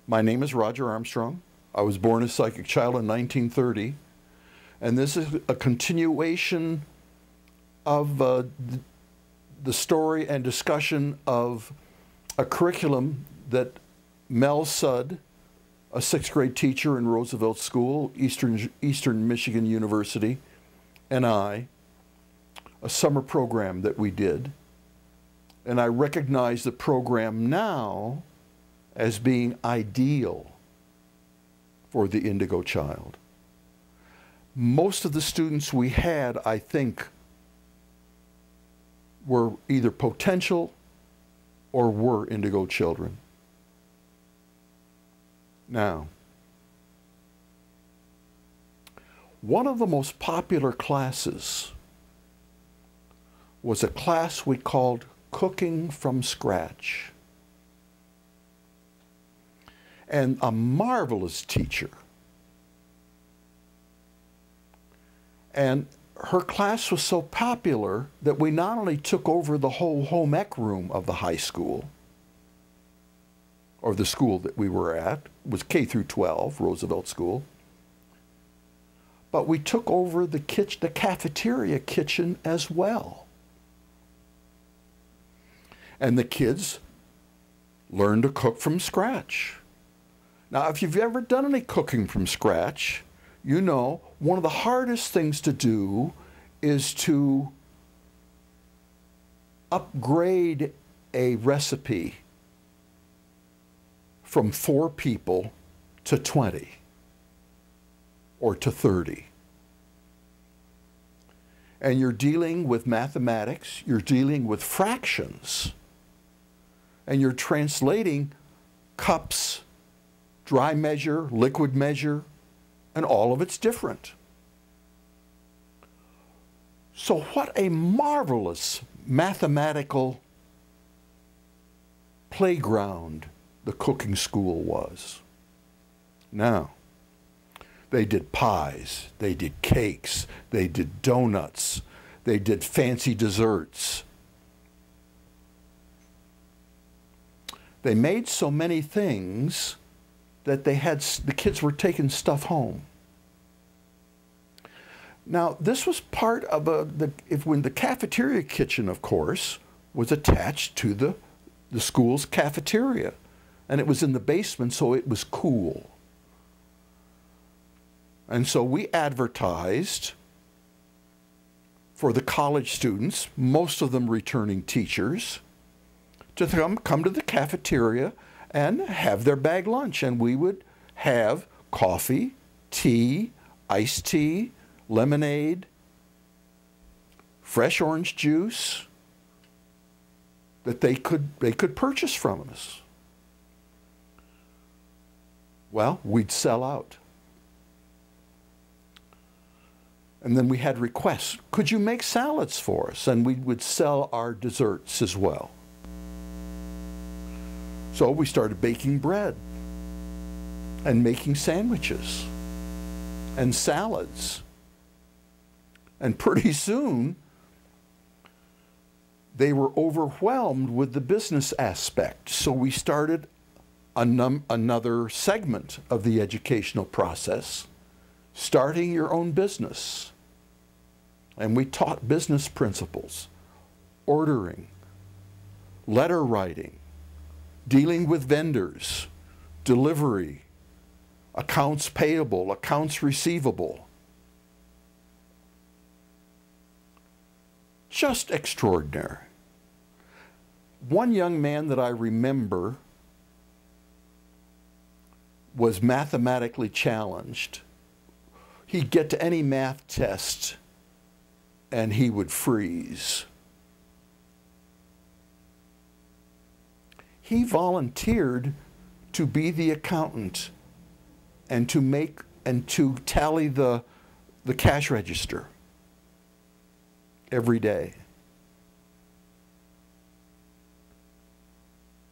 My name is Roger Armstrong. I was born a psychic child in 1930, and this is a continuation of the story and discussion of a curriculum that Mel Sudd, a sixth grade teacher in Roosevelt School, Eastern Michigan University, and I, a summer program that we did. And I recognize the program now as being ideal for the Indigo child. Most of the students we had, I think, were either potential or were Indigo children. Now, one of the most popular classes was a class we called Cooking from Scratch. And a marvelous teacher. And her class was so popular that we not only took over the whole home ec room of the high school, or the school that we were at, was K through 12, Roosevelt School, but we took over the cafeteria kitchen as well. And the kids learned to cook from scratch. Now, if you've ever done any cooking from scratch, you know one of the hardest things to do is to upgrade a recipe from 4 people to 20 or to 30. And you're dealing with mathematics, you're dealing with fractions, and you're translating cups, dry measure, liquid measure, and all of it's different. So what a marvelous mathematical playground the cooking school was. Now, they did pies, they did cakes, they did donuts, they did fancy desserts. They made so many things that the kids were taking stuff home. Now, this was part of when the cafeteria kitchen, of course, was attached to the school's cafeteria. And it was in the basement, so it was cool. And so we advertised for the college students, most of them returning teachers, to come to the cafeteria and have their bag lunch. And we would have coffee, tea, iced tea, lemonade, fresh orange juice that they could purchase from us. Well, we'd sell out. And then we had requests. Could you make salads for us? And we would sell our desserts as well. So we started baking bread and making sandwiches and salads. And pretty soon, they were overwhelmed with the business aspect. So we started another segment of the educational process, starting your own business. And we taught business principles, ordering, letter writing, dealing with vendors, delivery, accounts payable, accounts receivable. Just extraordinary. One young man that I remember was mathematically challenged. He'd get to any math test and he would freeze. He volunteered to be the accountant and to tally the cash register every day.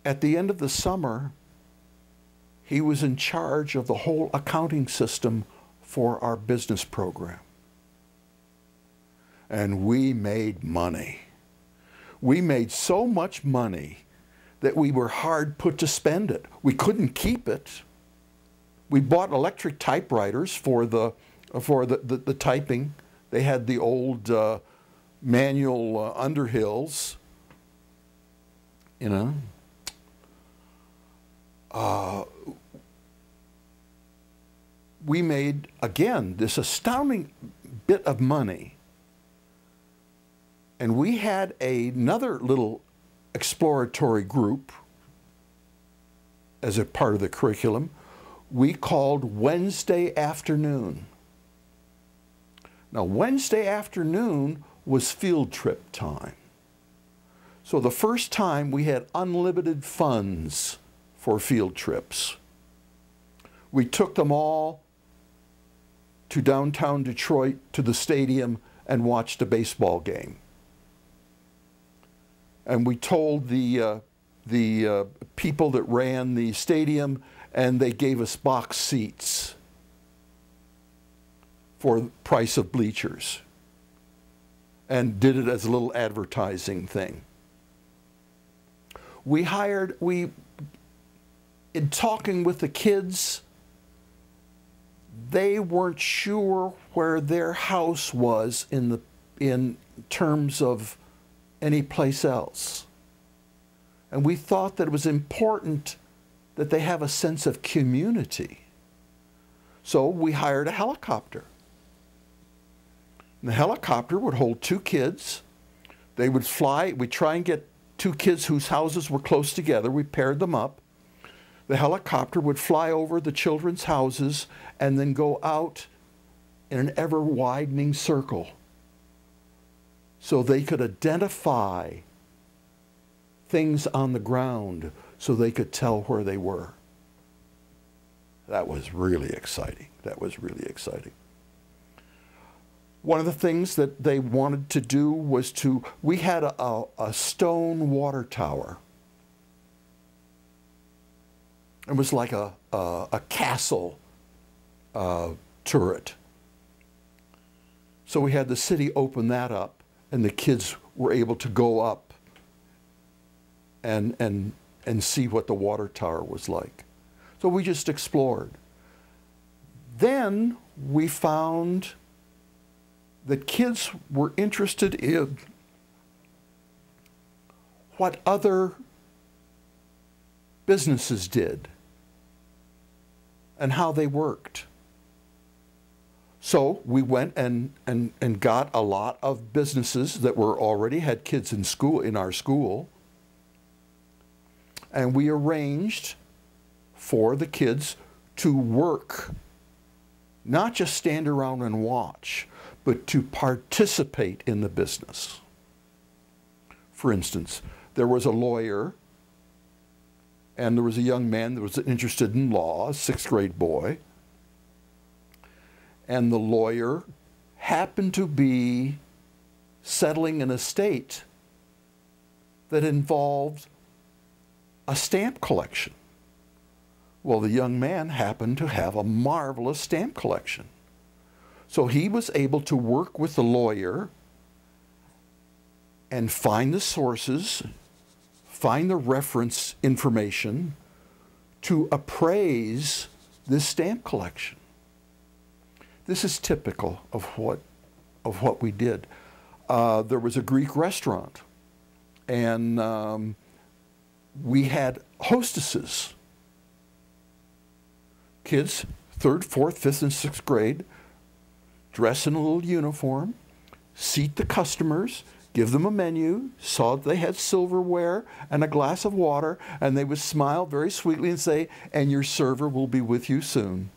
At the end of the summer, he was in charge of the whole accounting system for our business program. And we made money. We made so much money that we were hard put to spend it. We couldn't keep it. We bought electric typewriters for the typing. They had the old manual Underhills, you know. We made, again, this astounding bit of money. And we had another little exploratory group as a part of the curriculum we called Wednesday afternoon. Now, Wednesday afternoon was field trip time. So the first time we had unlimited funds for field trips. We took them all to downtown Detroit, to the stadium, and watched a baseball game. And we told the people that ran the stadium, and they gave us box seats for the price of bleachers, and did it as a little advertising thing. In talking with the kids, they weren't sure where their house was in terms of any place else. And we thought that it was important that they have a sense of community. So we hired a helicopter. And the helicopter would hold 2 kids. They would fly. We'd try and get 2 kids whose houses were close together. We paired them up. The helicopter would fly over the children's houses and then go out in an ever-widening circle so they could identify things on the ground so they could tell where they were. That was really exciting. That was really exciting. One of the things that they wanted to do was we had a stone water tower. It was like a castle turret. So we had the city open that up, and the kids were able to go up and see what the water tower was like. So we just explored. Then we found that kids were interested in what other businesses did and how they worked. So we went and got a lot of businesses that were already had kids in school, in our school, and we arranged for the kids to work, not just stand around and watch, but to participate in the business. For instance, there was a lawyer, and there was a young man that was interested in law, a 6th grade boy, and the lawyer happened to be settling an estate that involved a stamp collection. Well, the young man happened to have a marvelous stamp collection. So he was able to work with the lawyer and find the sources, find the reference information to appraise this stamp collection. This is typical of what we did. There was a Greek restaurant, and we had hostesses. Kids, 3rd, 4th, 5th, and 6th grade, dress in a little uniform, seat the customers, give them a menu, saw that they had silverware and a glass of water, and they would smile very sweetly and say, "And your server will be with you soon."